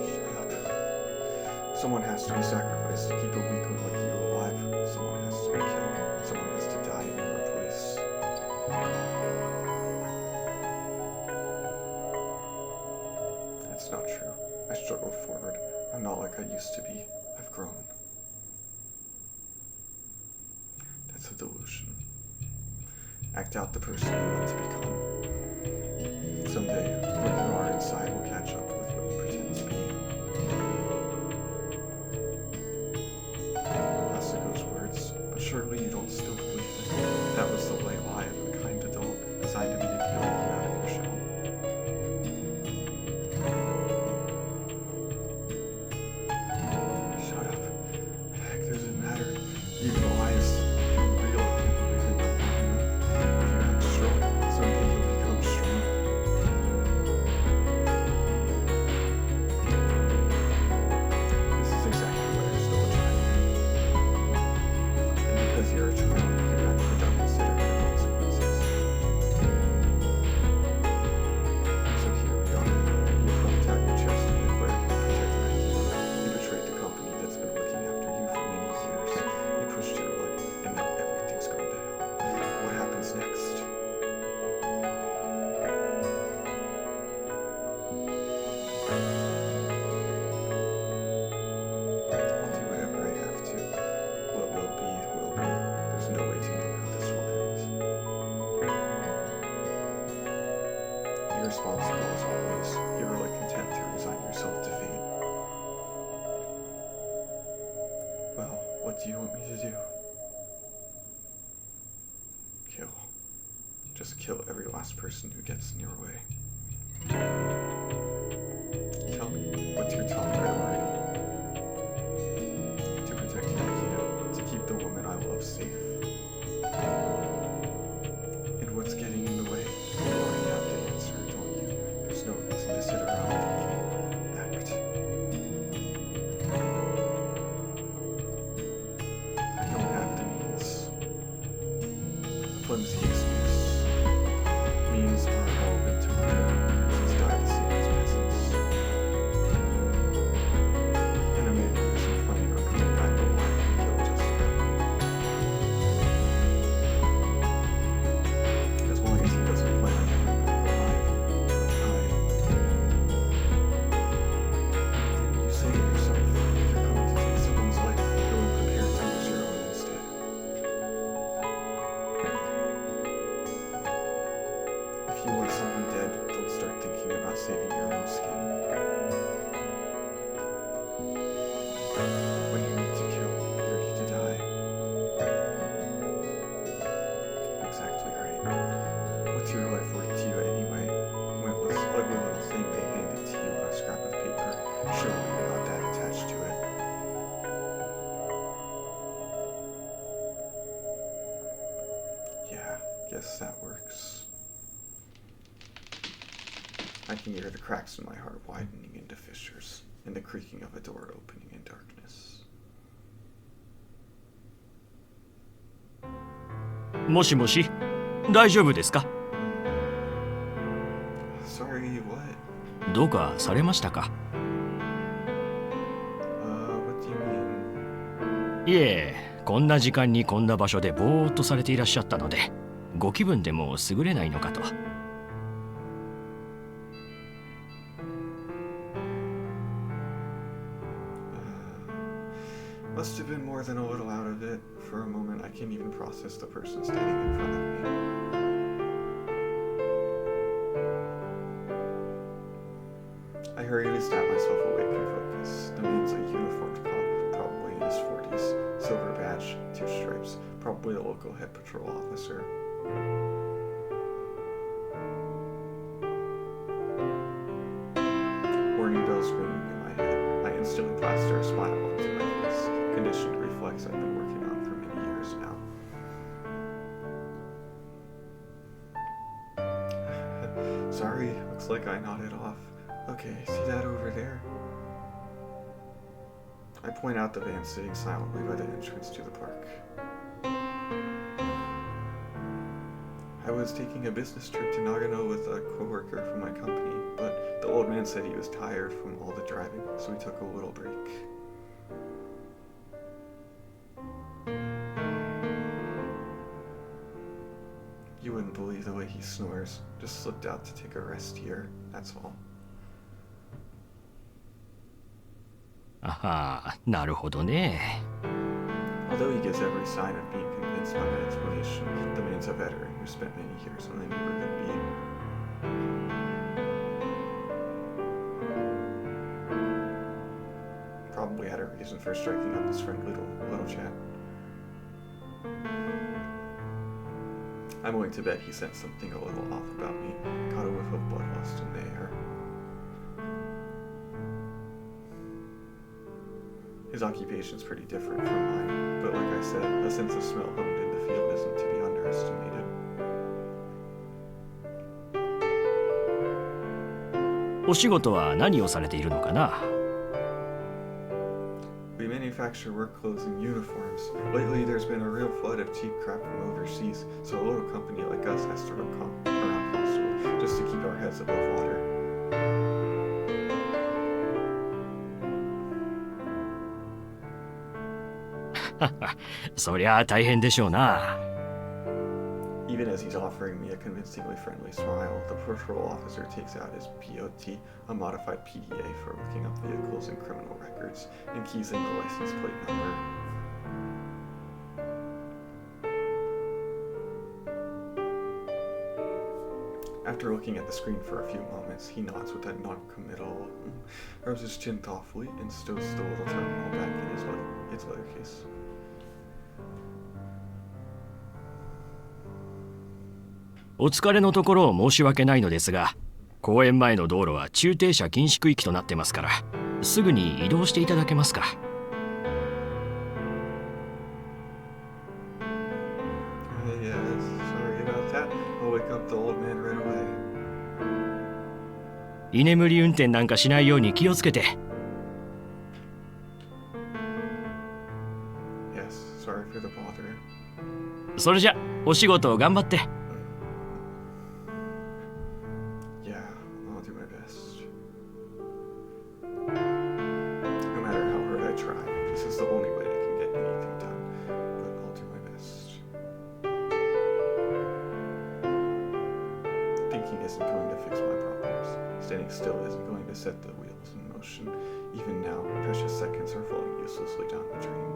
Shut up. Someone has to be sacrificed to keep a weakling like you alive. Someone has to be killed. Someone has to die in your place. Act out the person you want to become. Someday, what you are inside will catch up with what you pretend to be. Haseko's words, but surely you don't still believe it. That was the white lie of a kind adult designed to manipulate you out of your shell. Shut up. Heck, does it matter? Even the lies become real if you believe in them long enough. If you act strong, someday you'll become strong. This is exactly why you're still a child. And because you're a child, you're actually don't consider the consequences. So here we are. You puffed out your chest and declared you protect Makina. You betrayed the company that's been looking after you for many years. You pushed your luck, and now everything's gone to hell. What happens next? I'll do whatever I have to. What will be, will be. There's no way to know how this will end. Irresponsible as always, you're really content to resign yourself to fate. Well, what do you want me to do? Kill. Just kill every last person who gets in your way. Tell me, what's your top priority? To protect Makina, to keep the woman I love safe. And what's getting in the way? You already have the answer, don't you? There's no reason to sit around thinking. Act. I don't have the means. Flimsy excuse. Means are irrelevant to murder. Since die the same as peasants. And a man who isn't planning on coming back alive can kill just about as long as he doesn't plan on coming back alive. Didn't you say it yourself? If you're coming to take someone's life, go and prepare to lose your own instead. If you want someone dead, don't start thinking about saving your own skin. What do you need to kill? You're ready to die. Exactly right. What's your life worth to you anyway? Pointless, ugly little thing they handed to you on a scrap of paper. Surely you're not that attached to it. Yeah, guess that works. I can hear the cracks in my heart widening into fissures, and the creaking of a door opening in darkness. もしもし、大丈夫ですか？ Sorry, what? どうかされましたか？ What do you mean? いえ、こんな時間にこんな場所でぼーっとされていらっしゃったので、ご気分でも優れないのかと。Must have been more than a little out of it. For a moment, I can't even process the person standing in front of me. I hurriedly snap myself awake and focus. The man's a uniformed cop, probably in his 40s. Silver badge, 2 stripes, probably a local head patrol officer. Warning bells ringing in my head. I instantly plaster a smile onto my face. Conditioned reflex I've been working on for many years now. Sorry, looks like I nodded off. Okay, see that over there? I point out the van sitting silently by the entrance to the park. I was taking a business trip to Nagano with a coworker from my company, but the old man said he was tired from all the driving, so we took a little break. You wouldn't believe the way he snores. Just slipped out to take a rest here, that's all. あは、なるほどね。I Although he gives every sign of being convinced by my explanation, the man's a veteran who spent many years on the neighborhood beat. Probably had a reason for striking up this friendly little chat. I'm willing to bet he sensed something a little off about me, caught a whiff of bloodlust in the air. His occupation's pretty different from mine, but like I said, a sense of smell honed in the field isn't to be underestimated. お仕事は何をされているのかな？ We manufacture work clothes and uniforms. Lately, there's been a real flood of cheap crap from overseas, so a little company like us has to run around constantly just to keep our heads above water. そりゃあ大変でしょうな。 Even as he's offering me a convincingly friendly smile, the patrol officer takes out his POT, a modified PDA for looking up vehicles and criminal records, and keys in the license plate number. After looking at the screen for a few moments, he nods with a non-committal, rubs his chin thoughtfully, and stows the little terminal back in its leather case. お疲れのところ申し訳ないのですが、公園前の道路は駐停車禁止区域となってますから、すぐに移動していただけますか。Yes, sorry about that. I'll wake up the old man right away. 居眠り運転なんかしないように気をつけて。Yes, sorry for the bother. それじゃ、お仕事頑張って。Yeah, I'll do my best. No matter how hard I try, this is the only way I can get anything done. But I'll do my best. Thinking isn't going to fix my problems. Standing still isn't going to set the wheels in motion. Even now, precious seconds are falling uselessly down the drain.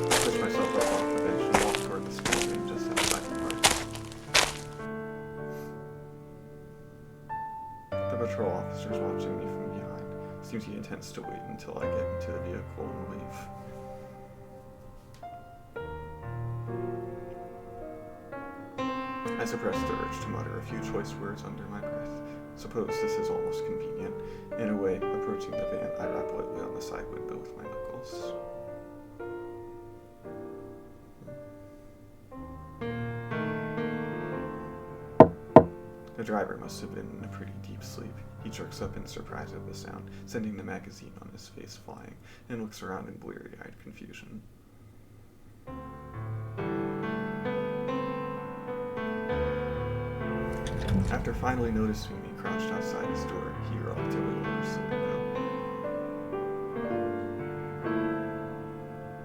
Push myself up off the bench and walk toward the small room just outside the park. The patrol officer's watching me from behind. Seems he intends to wait until I get into the vehicle and leave. I suppress the urge to mutter a few choice words under my breath. Suppose this is almost convenient. In a way, approaching the van, I rap lightly on the side window with my knuckles. The driver must have been in a pretty deep sleep. He jerks up in surprise at the sound, sending the magazine on his face flying, and looks around in bleary-eyed confusion. After finally noticing me crouched outside his door, he relatively lowers the window.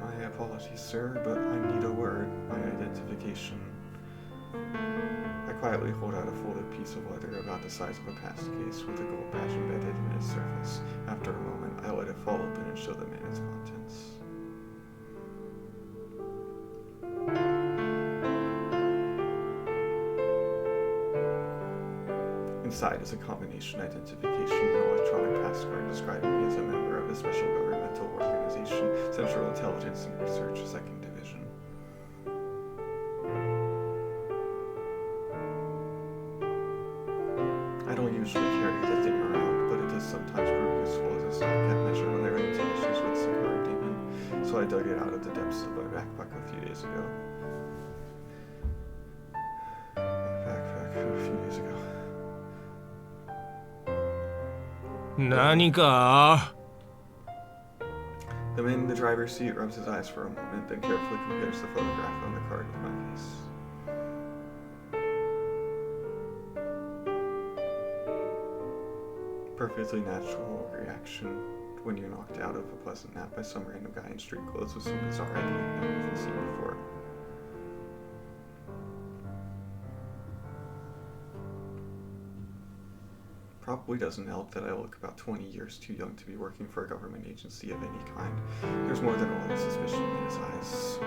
My apologies, sir, but I need a word, my identification. I quietly hold out a folded piece of leather about the size of a pass case with a gold badge embedded in its surface. After a moment, I let it fall open and show the man its contents. Inside is a combination identification and electronic passcard describing me as a member of a special governmental organization, Central Intelligence and Research 2nd Division. I don't usually carry the thing around, but it does sometimes prove useful as a stopgap measure when I run into issues with Sakura Demon, so I dug it out of the depths of my backpack a few days ago. The man in the driver's seat rubs his eyes for a moment, then carefully compares the photograph on the card with my face. Perfectly natural reaction when you're knocked out of a pleasant nap by some random guy in street clothes with some bizarre idea you've never even seen before. Probably doesn't help that I look about 20 years too young to be working for a government agency of any kind. There's more than a little suspicion in his eyes.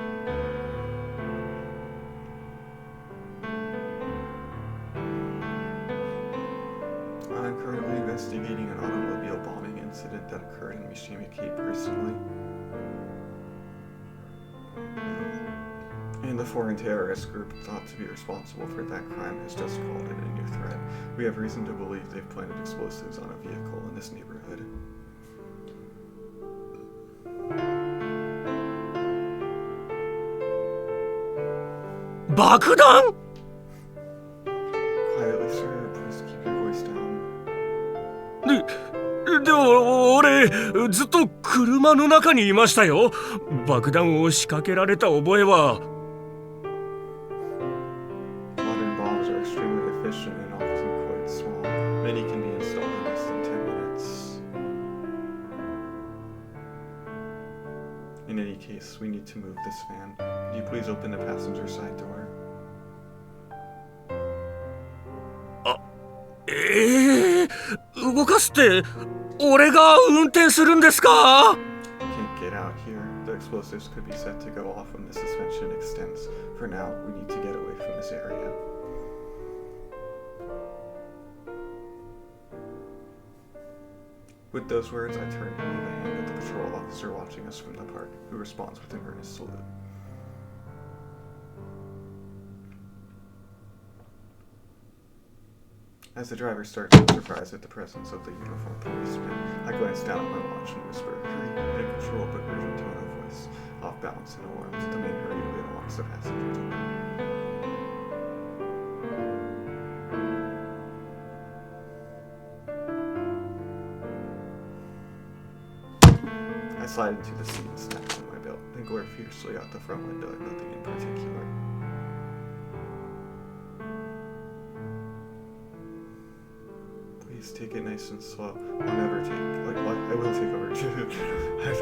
I'm currently investigating an automobile bombing incident that occurred in Mishima Cape recently. And the foreign terrorist group thought to be responsible for that crime has just called it a new threat. We have reason to believe they've planted explosives on a vehicle in this neighborhood. Bakudan? Quietly, sir. Please keep your voice down. でも俺ずっと車の中にいましたよ。爆弾を仕掛けられた覚えは。Modern bombs are extremely efficient and often quite small. Many can be installed in less than 10 minutes. In any case, we need to move this van. Could you please open the passenger side door? 動かすって俺が運転するんですか？ Can't get out here. The explosives could be set to go off when the suspension extends. For now, we need to get away from this area. With those words, I turn and leave a hand at the patrol officer watching us from the park, who responds with an earnest salute. As the driver starts to surprise at the presence of the uniformed policeman, I glance down at my watch and whisper, "Hurry," in a controlled but urgent tone of voice. Off balance and alarmed, the man hurriedly unlocks the passenger door. I slide into the seat and snap on my belt, then glare fiercely out the front window at nothing in particular. Please take it nice and slow. I will take over.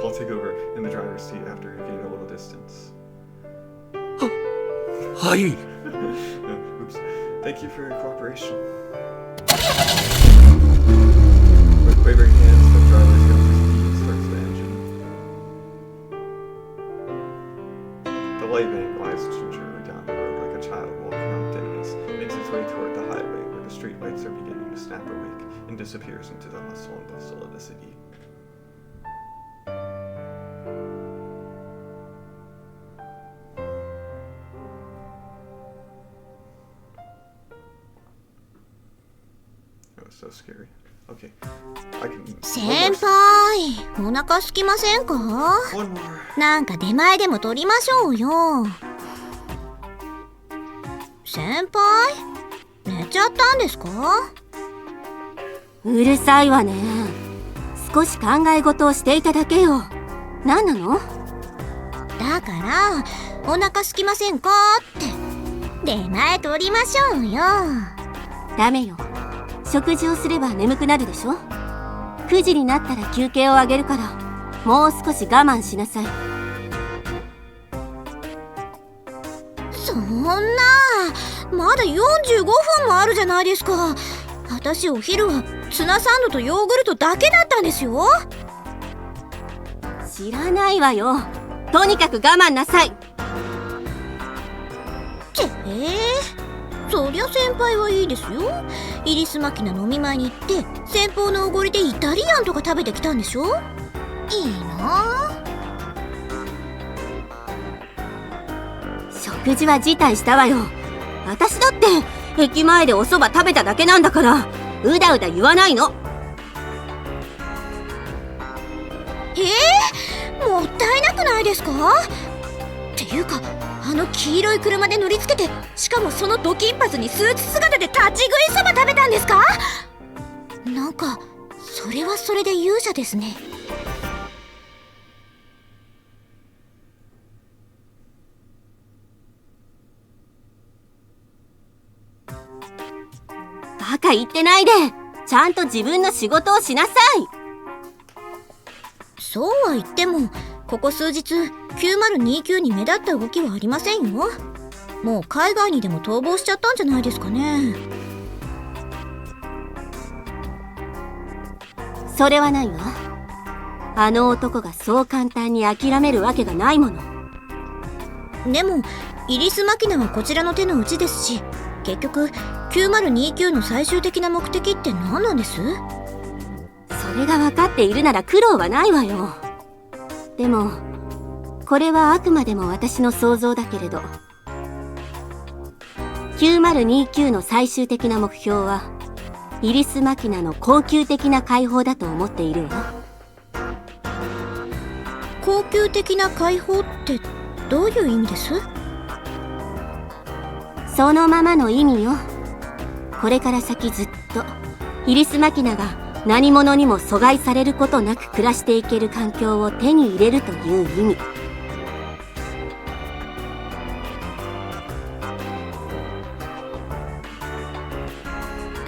I'll take over in the driver's seat after we gain a little distance. はい。 Oops. Thank you for your cooperation. With quavering hands, the driver hits his key and starts the engine. The light van glides gingerly down the road like a child walking on thin ice, makes its way toward the highway where the street lights are beginning to snap awake, and disappears into the hustle and bustle of the city. That was so scary. Okay, I can. 先輩、お腹空きませんか？ One more. なんか出前でも取りましょうよ。先輩、寝ちゃったんですか？うるさいわね。少し考え事をしていただけよ。何なの？だからお腹空きませんかって出前取りましょうよ。ダメよ。食事をすれば眠くなるでしょ。9時になったら休憩をあげるから、もう少し我慢しなさい。そんな、まだ45分もあるじゃないですか。私お昼はツナサンドとヨーグルトだけだったんですよ。知らないわよ。とにかく我慢なさい。そりゃ先輩はいいですよ。イリスマキナ飲み前に行って先方のおごりでイタリアンとか食べてきたんでしょ。いいな。食事は辞退したわよ。私だって駅前でお蕎麦食べただけなんだから、うだうだ言わないの。もったいなくないですか？っていうか、あの黄色い車で乗りつけて、しかもそのド金髪にスーツ姿で立ち食いそば食べたんですか？なんかそれはそれで勇者ですね。バカ言ってないで、ちゃんと自分の仕事をしなさい。そうは言っても、ここ数日9029に目立った動きはありませんよ。もう海外にでも逃亡しちゃったんじゃないですかね。それはないわ。あの男がそう簡単に諦めるわけがないもの。でもイリスマキナはこちらの手の内ですし、結局9029の最終的な目的って何なんです？それが分かっているなら苦労はないわよ。でもこれはあくまでも私の想像だけれど、9029の最終的な目標はイリスマキナの恒久的な解放だと思っているわ。恒久的な解放ってどういう意味です？そのままの意味よ。これから先ずっとイリスマキナが何者にも阻害されることなく暮らしていける環境を手に入れるという意味。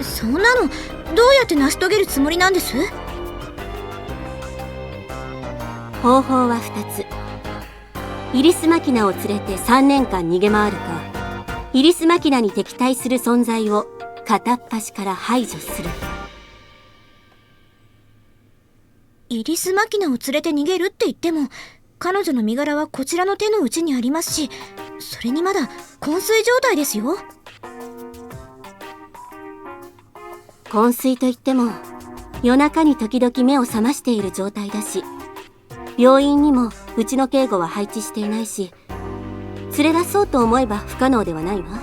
そんなのどうやって成し遂げるつもりなんです？方法は2つ。イリスマキナを連れて3年間逃げ回るか、イリスマキナに敵対する存在を片っ端から排除する。イリスマキナを連れて逃げるって言っても、彼女の身柄はこちらの手の内にありますし、それにまだ昏睡状態ですよ。昏睡といっても夜中に時々目を覚ましている状態だし、病院にもうちの警護は配置していないし、連れ出そうと思えば不可能ではないわ。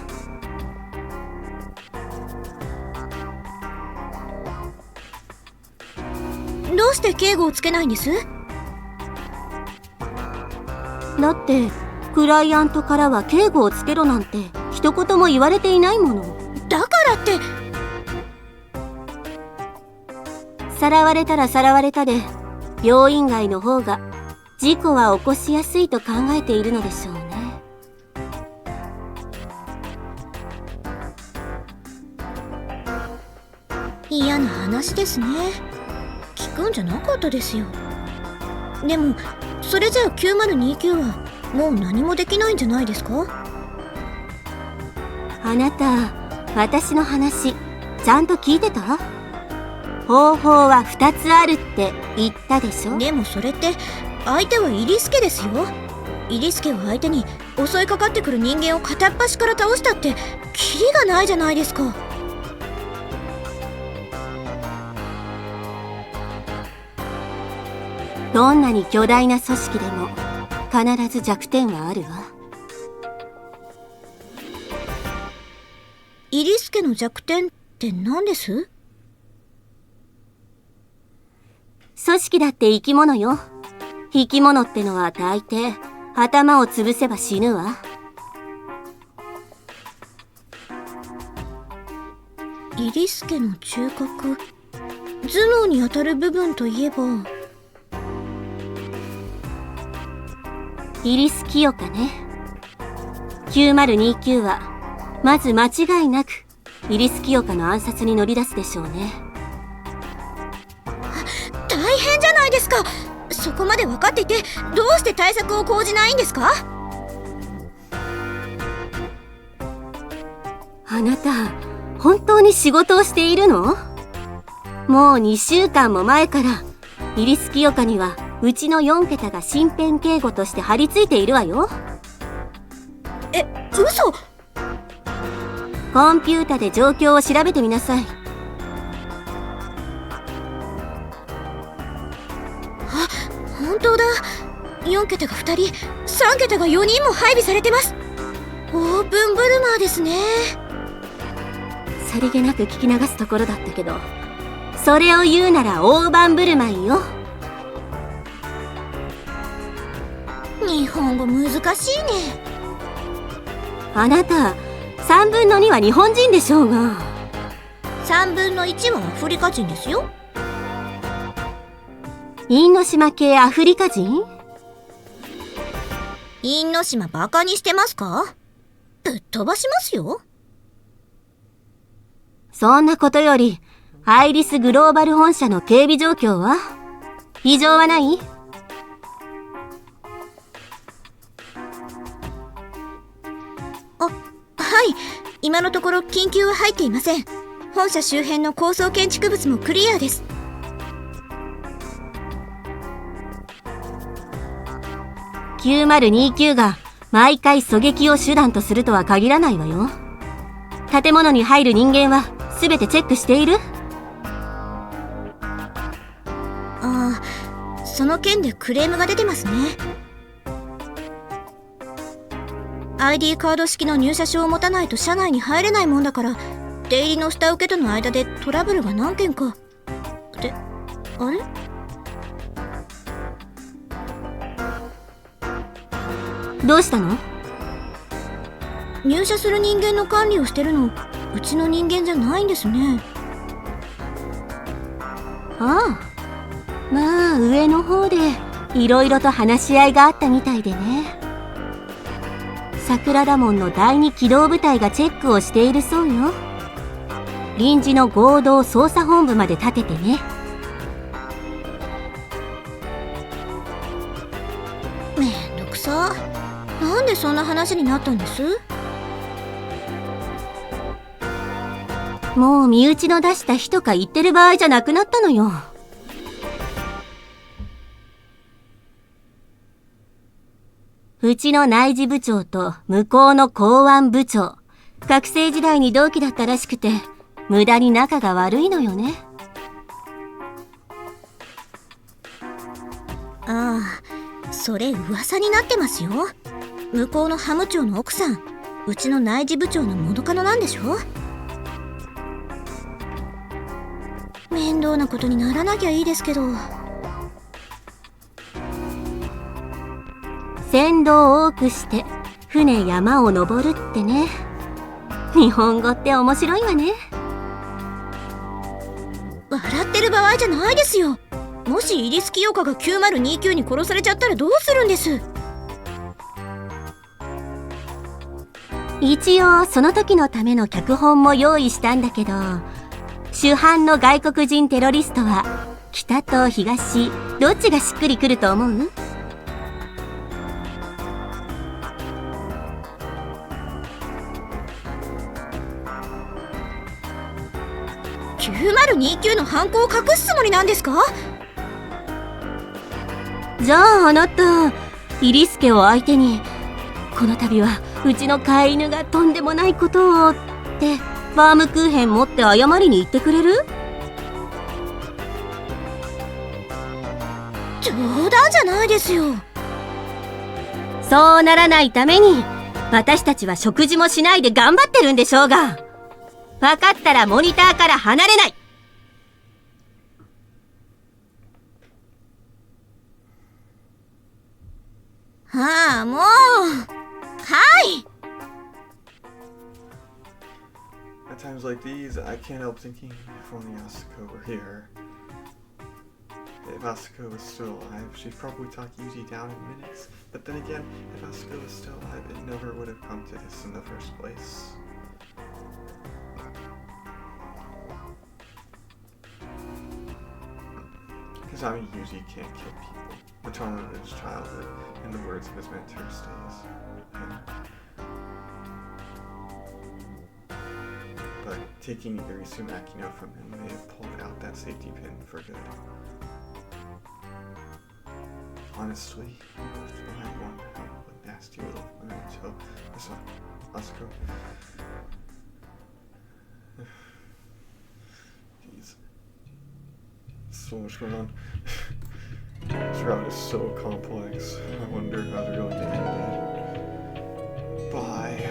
どうして警護をつけないんです？だってクライアントからは警護をつけろなんて一言も言われていないもの。だからってさらわれたらさらわれたで、病院外の方が事故は起こしやすいと考えているのでしょうね。嫌な話ですね。聞くんじゃなかったですよ。でもそれじゃあ9029はもう何もできないんじゃないですか？あなた、私の話ちゃんと聞いてた？方法は2つあるって言ったでしょ。でもそれって相手はイリスケですよ。イリスケを相手に襲いかかってくる人間を片っ端から倒したってキリがないじゃないですか。どんなに巨大な組織でも必ず弱点はあるわ。イリスケの弱点って何です？組織だって生き物よ。生き物ってのは大抵頭を潰せば死ぬわ。イリスケの中核、頭脳にあたる部分といえばイリス清香ね。9029はまず間違いなくイリス清香の暗殺に乗り出すでしょうね。大変じゃないですか。そこまで分かっていてどうして対策を講じないんですか？あなた本当に仕事をしているの？もう2週間も前からイリス清香にはうちの4桁が身辺警護として張り付いているわよ。嘘！コンピュータで状況を調べてみなさい。本当だ。4桁が2人、3桁が4人も配備されてます。オープンブルマーですね。さりげなく聞き流すところだったけど、それを言うなら大盤振る舞いよ。日本語難しいね。あなた3分の2は日本人でしょうが。3分の1はアフリカ人ですよ。因島系アフリカ人？因島バカにしてますか？ぶっ飛ばしますよ。そんなことよりアイリスグローバル本社の警備状況は？異常はない？はい、今のところ緊急は入っていません。本社周辺の高層建築物もクリアです。9029が毎回狙撃を手段とするとは限らないわよ。建物に入る人間は全てチェックしている？ああ、その件でクレームが出てますね。ID カード式の入社証を持たないと社内に入れないもんだから、出入りの下請けとの間でトラブルが何件か。で、あれ？どうしたの？入社する人間の管理をしてるの、うちの人間じゃないんですね。ああ、まあ上の方でいろいろと話し合いがあったみたいでね。桜田門の第二機動部隊がチェックをしているそうよ。臨時の合同捜査本部まで立ててね。めんどくさ。なんでそんな話になったんです？もう身内の出した日とか言ってる場合じゃなくなったのよ。うちの内事部長と向こうの公安部長、学生時代に同期だったらしくて、無駄に仲が悪いのよね。ああ、それ噂になってますよ。向こうのハム長の奥さん、うちの内事部長の元カノなんでしょ。面倒なことにならなきゃいいですけど。船頭を多くして船山を登るってね。日本語って面白いわね。笑ってる場合じゃないですよ。もしイリス清香が9029に殺されちゃったらどうするんです？一応その時のための脚本も用意したんだけど、主犯の外国人テロリストは北と東どっちがしっくりくると思う？9029の犯行を隠すつもりなんですか？じゃああなた、イリス家を相手にこの度はうちの飼い犬がとんでもないことをってバームクーヘン持って謝りに行ってくれる？冗談じゃないですよ。そうならないために私たちは食事もしないで頑張ってるんでしょうが。分かったらモニターから離れない。はあ、もう。はい。 At times like these, I can't help thinking if only Asuko were here. If Asuko was still alive, she'd probably talk Yuji down in minutes. But then again, if Asuko was still alive, it never would have come to this in the first place. Because I mean, Yuji can't kill people. The trauma of his childhood, in the words of his mentor, stays. But taking Irisu Makina from him may have pulled out that safety pin for good. Honestly, I wonder how a nasty little woman until I saw Asuko. Jeez. So much going on. This route is so complex. I wonder how they're going to end it. Bye.